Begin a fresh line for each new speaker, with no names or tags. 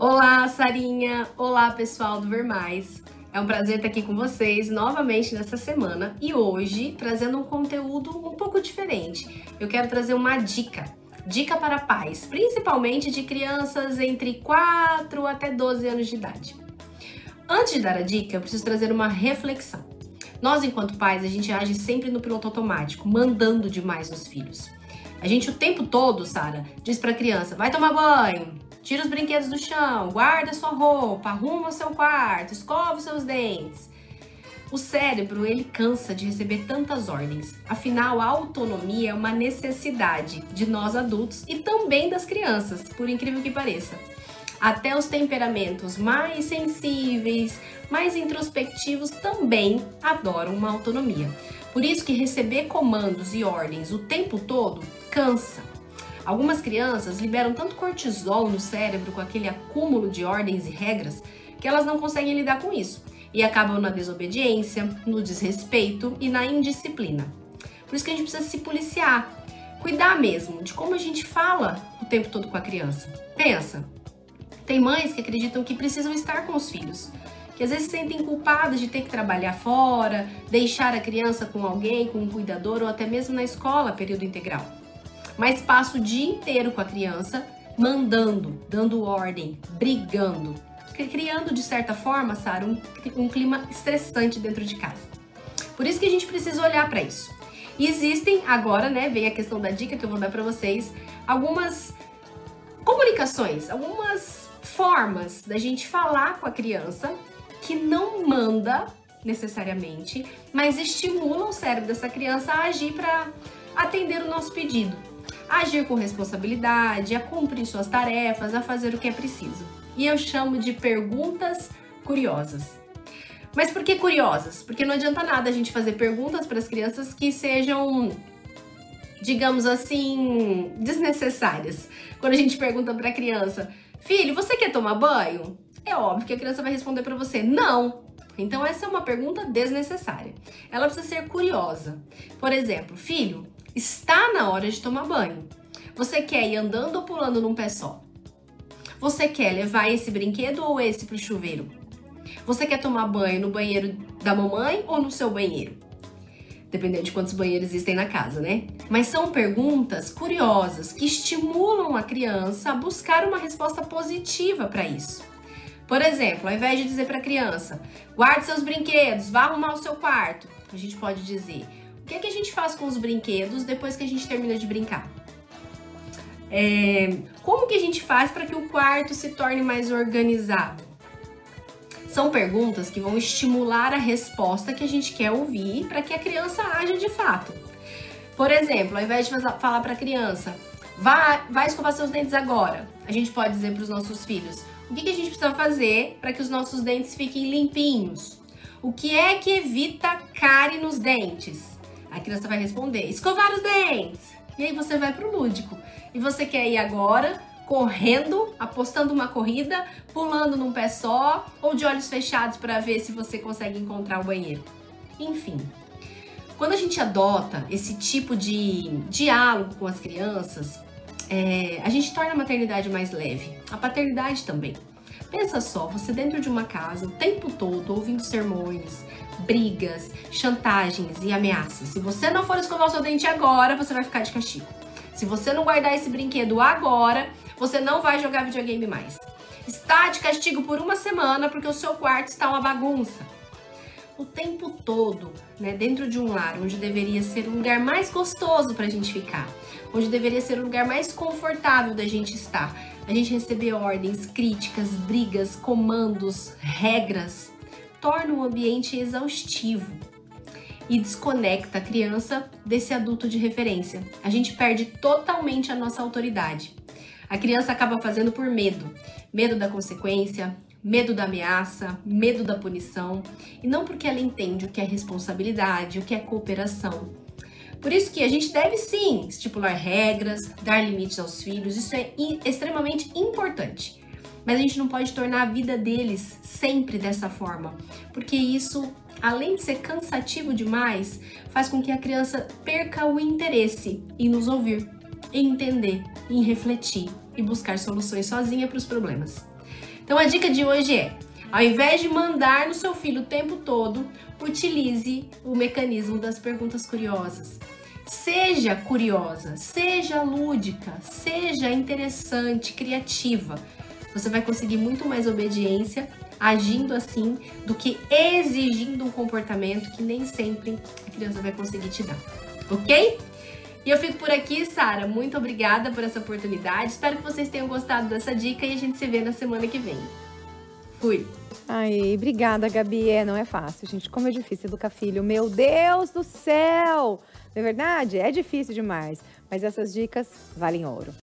Olá, Sarinha! Olá, pessoal do Ver Mais! É um prazer estar aqui com vocês novamente nessa semana e hoje trazendo um conteúdo um pouco diferente. Eu quero trazer uma dica para pais, principalmente de crianças entre 4 até 12 anos de idade. Antes de dar a dica, eu preciso trazer uma reflexão. Nós, enquanto pais, a gente age sempre no piloto automático, mandando demais nos filhos. A gente o tempo todo, Sara, diz para a criança, vai tomar banho, tira os brinquedos do chão, guarda sua roupa, arruma o seu quarto, escova os seus dentes. O cérebro, ele cansa de receber tantas ordens. Afinal, a autonomia é uma necessidade de nós adultos e também das crianças, por incrível que pareça. Até os temperamentos mais sensíveis, mais introspectivos também adoram uma autonomia. Por isso que receber comandos e ordens o tempo todo cansa. Algumas crianças liberam tanto cortisol no cérebro com aquele acúmulo de ordens e regras que elas não conseguem lidar com isso e acabam na desobediência, no desrespeito e na indisciplina. Por isso que a gente precisa se policiar, cuidar mesmo de como a gente fala o tempo todo com a criança. Pensa, tem mães que acreditam que precisam estar com os filhos, que às vezes se sentem culpadas de ter que trabalhar fora, deixar a criança com alguém, com um cuidador ou até mesmo na escola, período integral. Mas passa o dia inteiro com a criança, mandando, dando ordem, brigando, criando de certa forma, Sara, um clima estressante dentro de casa. Por isso que a gente precisa olhar para isso. E existem agora, vem a questão da dica que eu vou dar para vocês, algumas comunicações, algumas formas da gente falar com a criança que não manda necessariamente, mas estimula o cérebro dessa criança a agir para atender o nosso pedido. A agir com responsabilidade, a cumprir suas tarefas, a fazer o que é preciso. E eu chamo de perguntas curiosas. Mas por que curiosas? Porque não adianta nada a gente fazer perguntas para as crianças que sejam, digamos assim, desnecessárias. Quando a gente pergunta para a criança, filho, você quer tomar banho? É óbvio que a criança vai responder para você, não. Então essa é uma pergunta desnecessária. Ela precisa ser curiosa. Por exemplo, filho, está na hora de tomar banho. Você quer ir andando ou pulando num pé só? Você quer levar esse brinquedo ou esse pro chuveiro? Você quer tomar banho no banheiro da mamãe ou no seu banheiro? Dependendo de quantos banheiros existem na casa, né? Mas são perguntas curiosas que estimulam a criança a buscar uma resposta positiva para isso. Por exemplo, ao invés de dizer para a criança, guarde seus brinquedos, vá arrumar o seu quarto, a gente pode dizer, o que é que a gente faz com os brinquedos depois que a gente termina de brincar? Como que a gente faz para que o quarto se torne mais organizado? São perguntas que vão estimular a resposta que a gente quer ouvir para que a criança haja de fato. Por exemplo, ao invés de falar para a criança, vai escovar seus dentes agora, a gente pode dizer para os nossos filhos, o que a gente precisa fazer para que os nossos dentes fiquem limpinhos? O que é que evita cárie nos dentes? A criança vai responder, escovar os dentes. E aí você vai pro lúdico. E você quer ir agora correndo, apostando uma corrida, pulando num pé só ou de olhos fechados para ver se você consegue encontrar o banheiro. Enfim, quando a gente adota esse tipo de diálogo com as crianças, a gente torna a maternidade mais leve, a paternidade também. Pensa só, você dentro de uma casa o tempo todo ouvindo sermões, brigas, chantagens e ameaças. Se você não for escovar o seu dente agora, você vai ficar de castigo. Se você não guardar esse brinquedo agora, você não vai jogar videogame mais. Está de castigo por uma semana porque o seu quarto está uma bagunça. O tempo todo, dentro de um lar onde deveria ser o lugar mais gostoso para a gente ficar, onde deveria ser o lugar mais confortável da gente estar, a gente receber ordens, críticas, brigas, comandos, regras, torna o ambiente exaustivo e desconecta a criança desse adulto de referência. A gente perde totalmente a nossa autoridade. A criança acaba fazendo por medo. Medo da consequência, medo da ameaça, medo da punição. E não porque ela entende o que é responsabilidade, o que é cooperação. Por isso que a gente deve sim estipular regras, dar limites aos filhos. Isso é extremamente importante. Mas a gente não pode tornar a vida deles sempre dessa forma. Porque isso, além de ser cansativo demais, faz com que a criança perca o interesse em nos ouvir, em entender, em refletir e buscar soluções sozinha para os problemas. Então a dica de hoje é: ao invés de mandar no seu filho o tempo todo, utilize o mecanismo das perguntas curiosas. Seja curiosa, seja lúdica, seja interessante, criativa. Você vai conseguir muito mais obediência agindo assim do que exigindo um comportamento que nem sempre a criança vai conseguir te dar, ok? E eu fico por aqui, Sara. Muito obrigada por essa oportunidade. Espero que vocês tenham gostado dessa dica e a gente se vê na semana que vem. Fui!
Ai, obrigada, Gabi. Não é fácil, gente. Como é difícil educar filho. Meu Deus do céu! Não é verdade? É difícil demais. Mas essas dicas valem ouro.